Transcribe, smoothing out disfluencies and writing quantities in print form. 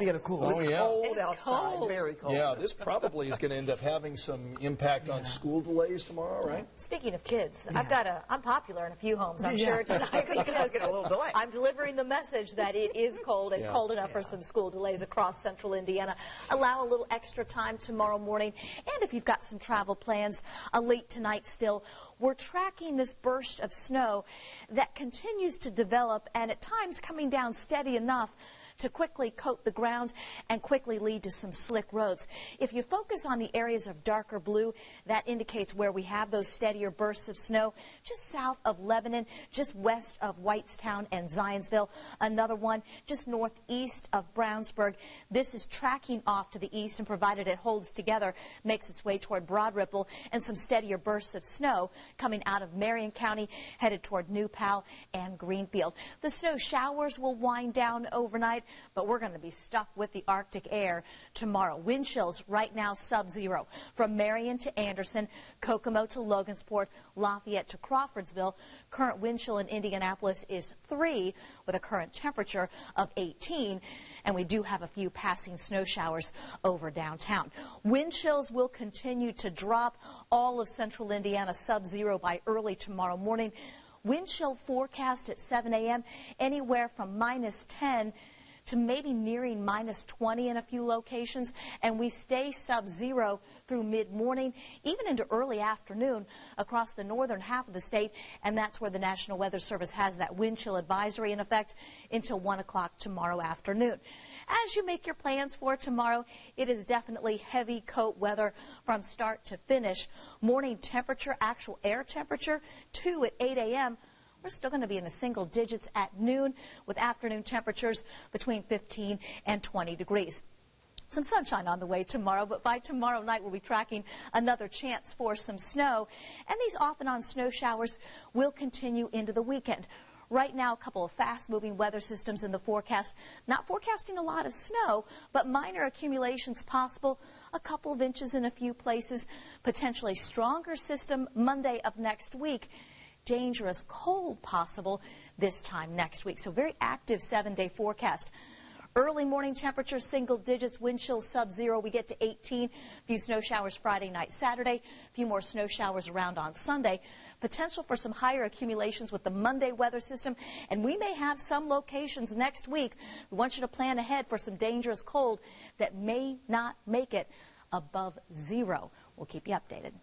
being cool. It's cold outside, cold. very cold. Yeah, this probably is going to end up having some impact on school delays tomorrow, right? Speaking of kids, I'm popular in a few homes, I'm sure, tonight. Because get a little delay. I'm delivering the message that it is cold and cold enough for some school delays across central Indiana. Allow a little extra time tomorrow morning. And if you've got some travel plans, late tonight still, we're tracking this burst of snow that continues to develop and at times coming down steady enough to quickly coat the ground and quickly lead to some slick roads. If you focus on the areas of darker blue, that indicates where we have those steadier bursts of snow, just south of Lebanon, just west of Whitestown and Zionsville. Another one just northeast of Brownsburg. This is tracking off to the east, and provided it holds together, makes its way toward Broad Ripple, and some steadier bursts of snow coming out of Marion County, headed toward New Pal and Greenfield. The snow showers will wind down overnight, but we're going to be stuck with the Arctic air tomorrow. Wind chills right now sub-zero from Marion to Anderson, Kokomo to Logansport, Lafayette to Crawfordsville. Current wind chill in Indianapolis is 3 with a current temperature of 18. And we do have a few passing snow showers over downtown. Wind chills will continue to drop all of central Indiana sub-zero by early tomorrow morning. Wind chill forecast at 7 a.m. anywhere from -10 to maybe nearing -20 in a few locations, and we stay sub-zero through mid-morning, even into early afternoon across the northern half of the state, and that's where the National Weather Service has that wind chill advisory in effect until 1 o'clock tomorrow afternoon. As you make your plans for tomorrow, it is definitely heavy coat weather from start to finish. Morning temperature, actual air temperature, 2 at 8 a.m., we're still going to be in the single digits at noon, with afternoon temperatures between 15 and 20 degrees. Some sunshine on the way tomorrow, but by tomorrow night we'll be tracking another chance for some snow. And these off-and-on snow showers will continue into the weekend. Right now, a couple of fast-moving weather systems in the forecast. Not forecasting a lot of snow, but minor accumulations possible. A couple of inches in a few places. Potentially stronger system Monday of next week. Dangerous cold possible this time next week. So very active 7-day forecast. Early morning temperatures, single digits, wind chill sub-zero. We get to 18. A few snow showers Friday night, Saturday. A few more snow showers around on Sunday. Potential for some higher accumulations with the Monday weather system. And we may have some locations next week. We want you to plan ahead for some dangerous cold that may not make it above zero. We'll keep you updated.